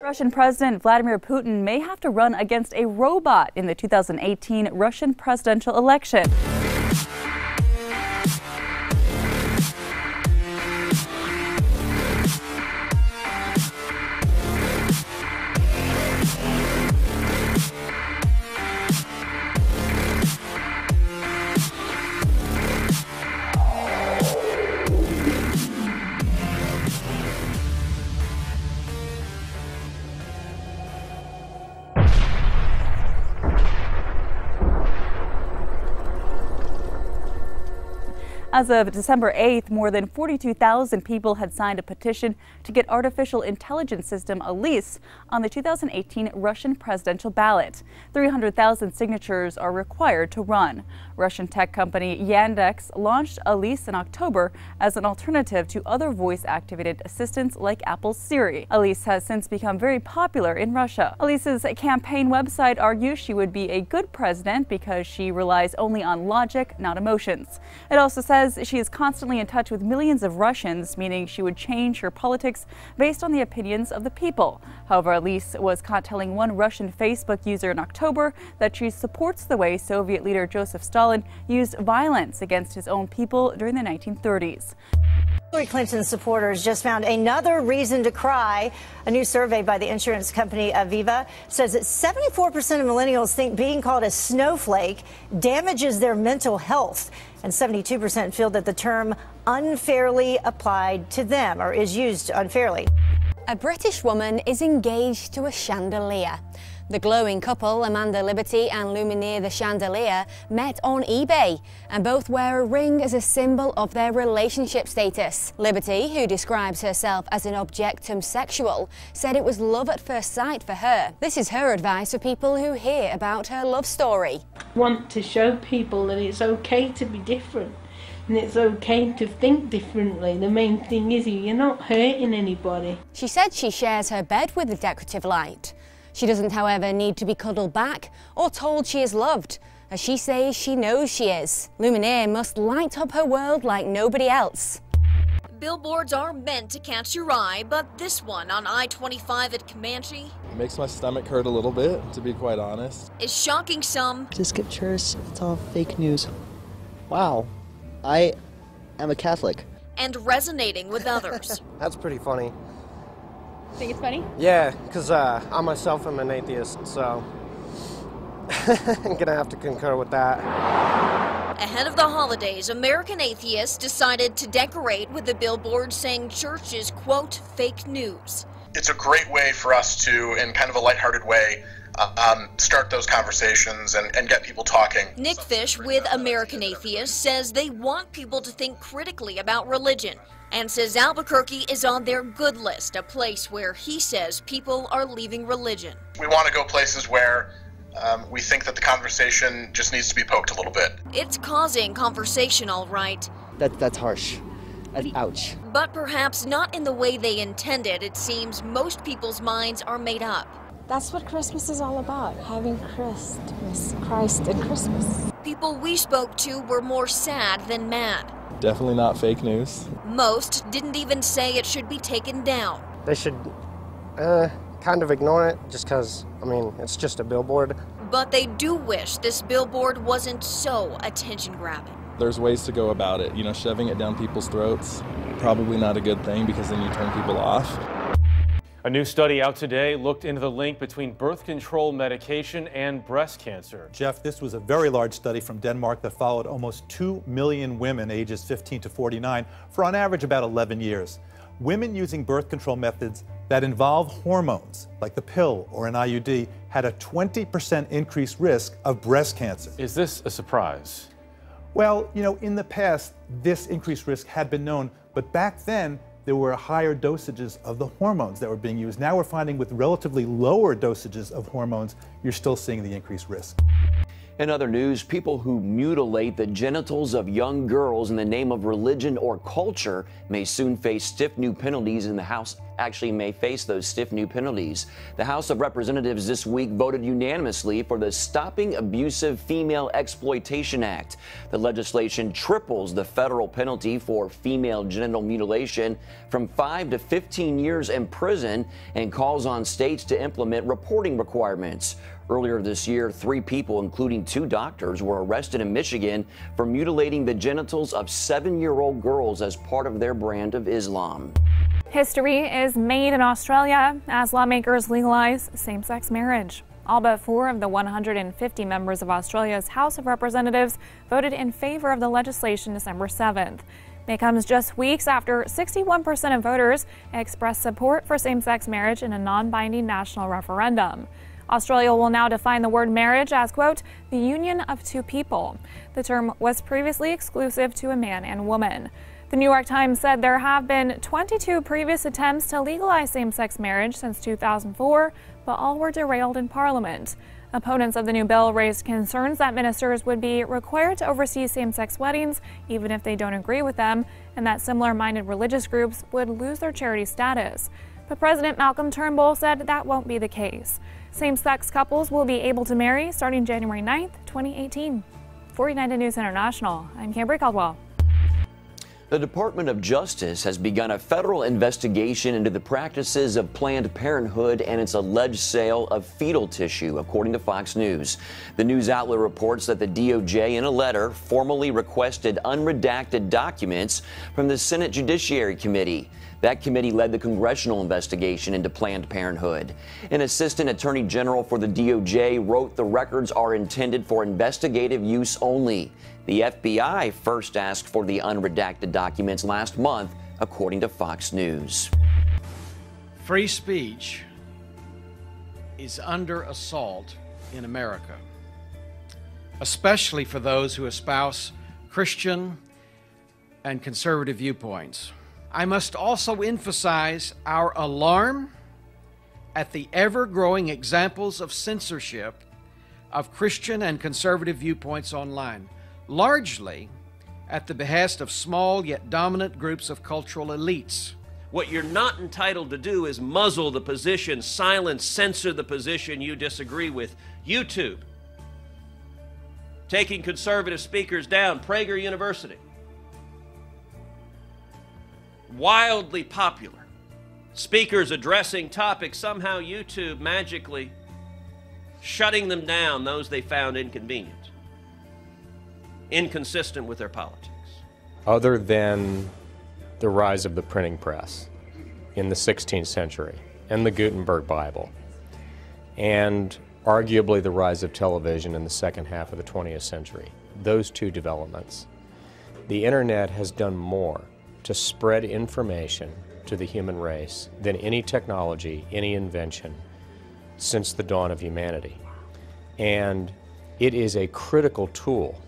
Russian President Vladimir Putin may have to run against a robot in the 2018 Russian presidential election. As of December 8th, more than 42,000 people had signed a petition to get artificial intelligence system ALICE on the 2018 Russian presidential ballot. 300,000 signatures are required to run. Russian tech company Yandex launched ALICE in October as an alternative to other voice-activated assistants like Apple's Siri. ALICE has since become very popular in Russia. ALICE's campaign website argues she would be a good president because she relies only on logic, not emotions. It also says she is constantly in touch with millions of Russians, meaning she would change her politics based on the opinions of the people. However, ALICE was caught telling one Russian Facebook user in October that she supports the way Soviet leader Joseph Stalin used violence against his own people during the 1930s. Hillary Clinton's supporters just found another reason to cry. A new survey by the insurance company Aviva says that 74% of millennials think being called a snowflake damages their mental health, and 72% feel that the term unfairly applied to them or is used unfairly. A British woman is engaged to a chandelier. The glowing couple, Amanda Liberty and Luminaire the Chandelier, met on eBay and both wear a ring as a symbol of their relationship status. Liberty, who describes herself as an objectum sexual, said it was love at first sight for her. This is her advice for people who hear about her love story. I want to show people that it's okay to be different and it's okay to think differently. The main thing is you're not hurting anybody. She said she shares her bed with the decorative light. She doesn't, however, need to be cuddled back or told she is loved, as she says she knows she is. Luminaire must light up her world like nobody else. Billboards are meant to catch your eye, but this one on I-25 at Comanche makes my stomach hurt a little bit, to be quite honest. Is shocking some. Just get curious, it's all fake news. Wow, I am a Catholic. And resonating with others. That's pretty funny. Think it's funny? Yeah, because I myself am an atheist, so I'm gonna have to concur with that. Ahead of the holidays, American atheists decided to decorate with a billboard saying church is, quote, fake news. It's a great way for us to, in kind of a lighthearted way, start those conversations and get people talking. Nick Fish with American Atheists says they want people to think critically about religion and says Albuquerque is on their good list, a place where he says people are leaving religion. We want to go places where we think that the conversation just needs to be poked a little bit. It's causing conversation, all right. That's harsh. Ouch. But perhaps not in the way they intended. It seems most people's minds are made up. That's what Christmas is all about, having Christ and Christmas. People we spoke to were more sad than mad. Definitely not fake news. Most didn't even say it should be taken down. They should kind of ignore it, just because, I mean, it's just a billboard. But they do wish this billboard wasn't so attention-grabbing. There's ways to go about it. You know, shoving it down people's throats, probably not a good thing because then you turn people off. A new study out today looked into the link between birth control medication and breast cancer. Jeff, this was a very large study from Denmark that followed almost 2 million women ages 15 to 49 for on average about 11 years. Women using birth control methods that involve hormones, like the pill or an IUD, had a 20% increased risk of breast cancer. Is this a surprise? Well, you know, in the past, this increased risk had been known, but back then, there were higher dosages of the hormones that were being used. Now we're finding with relatively lower dosages of hormones, you're still seeing the increased risk. In other news, people who mutilate the genitals of young girls in the name of religion or culture may soon face stiff new penalties in the House actually may face those stiff new penalties. The House of Representatives this week voted unanimously for the Stopping Abusive Female Exploitation Act. The legislation triples the federal penalty for female genital mutilation from 5 to 15 years in prison and calls on states to implement reporting requirements. Earlier this year, 3 people, including 2 doctors, were arrested in Michigan for mutilating the genitals of 7-year-old girls as part of their brand of Islam. History is made in Australia as lawmakers legalize same-sex marriage. All but 4 of the 150 members of Australia's House of Representatives voted in favor of the legislation December 7th. It comes just weeks after 61% of voters expressed support for same-sex marriage in a non-binding national referendum. Australia will now define the word marriage as, quote, the union of 2 people. The term was previously exclusive to a man and woman. The New York Times said there have been 22 previous attempts to legalize same-sex marriage since 2004, but all were derailed in Parliament. Opponents of the new bill raised concerns that ministers would be required to oversee same-sex weddings even if they don't agree with them, and that similar-minded religious groups would lose their charity status. But President Malcolm Turnbull said that won't be the case. Same-sex couples will be able to marry starting January 9th, 2018. For United News International, I'm Camry Caldwell. The Department of Justice has begun a federal investigation into the practices of Planned Parenthood and its alleged sale of fetal tissue, according to Fox News. The news outlet reports that the DOJ, in a letter, formally requested unredacted documents from the Senate Judiciary Committee. That committee led the congressional investigation into Planned Parenthood. An assistant attorney general for the DOJ wrote the records are intended for investigative use only. The FBI first asked for the unredacted documents last month, according to Fox News. Free speech is under assault in America, especially for those who espouse Christian and conservative viewpoints. I must also emphasize our alarm at the ever-growing examples of censorship of Christian and conservative viewpoints online, largely at the behest of small yet dominant groups of cultural elites. What you're not entitled to do is muzzle the position, silence, censor the position you disagree with. YouTube, taking conservative speakers down, Prager University. Wildly popular. Speakers addressing topics, somehow YouTube magically shutting them down, those they found inconvenient, inconsistent with their politics. Other than the rise of the printing press in the 16th century and the Gutenberg Bible, and arguably the rise of television in the second half of the 20th century, those 2 developments, the internet has done more to spread information to the human race than any technology, any invention since the dawn of humanity. And it is a critical tool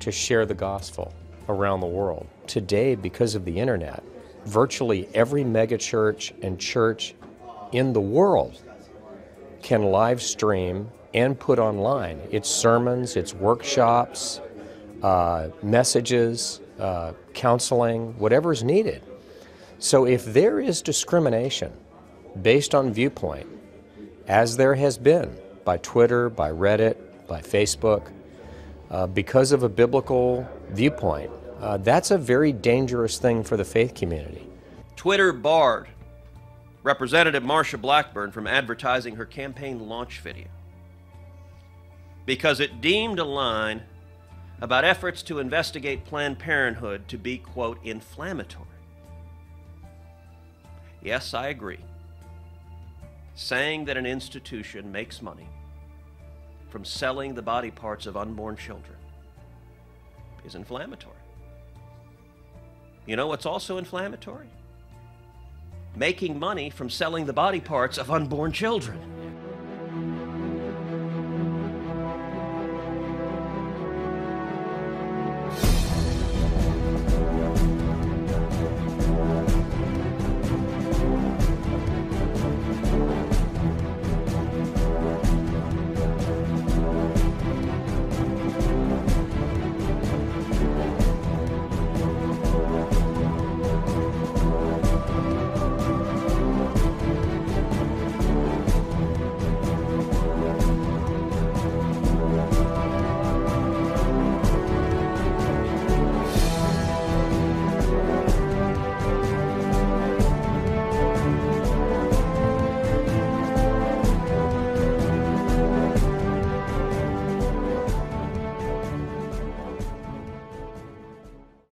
to share the gospel around the world. Today, because of the internet, virtually every megachurch and church in the world can live stream and put online its sermons, its workshops, messages, counseling, whatever is needed. So if there is discrimination based on viewpoint, as there has been by Twitter, by Reddit, by Facebook, because of a biblical viewpoint, that's a very dangerous thing for the faith community. Twitter barred Representative Marsha Blackburn from advertising her campaign launch video because it deemed a line about efforts to investigate Planned Parenthood to be, quote, inflammatory. Yes, I agree. Saying that an institution makes money from selling the body parts of unborn children is inflammatory. You know what's also inflammatory? Making money from selling the body parts of unborn children.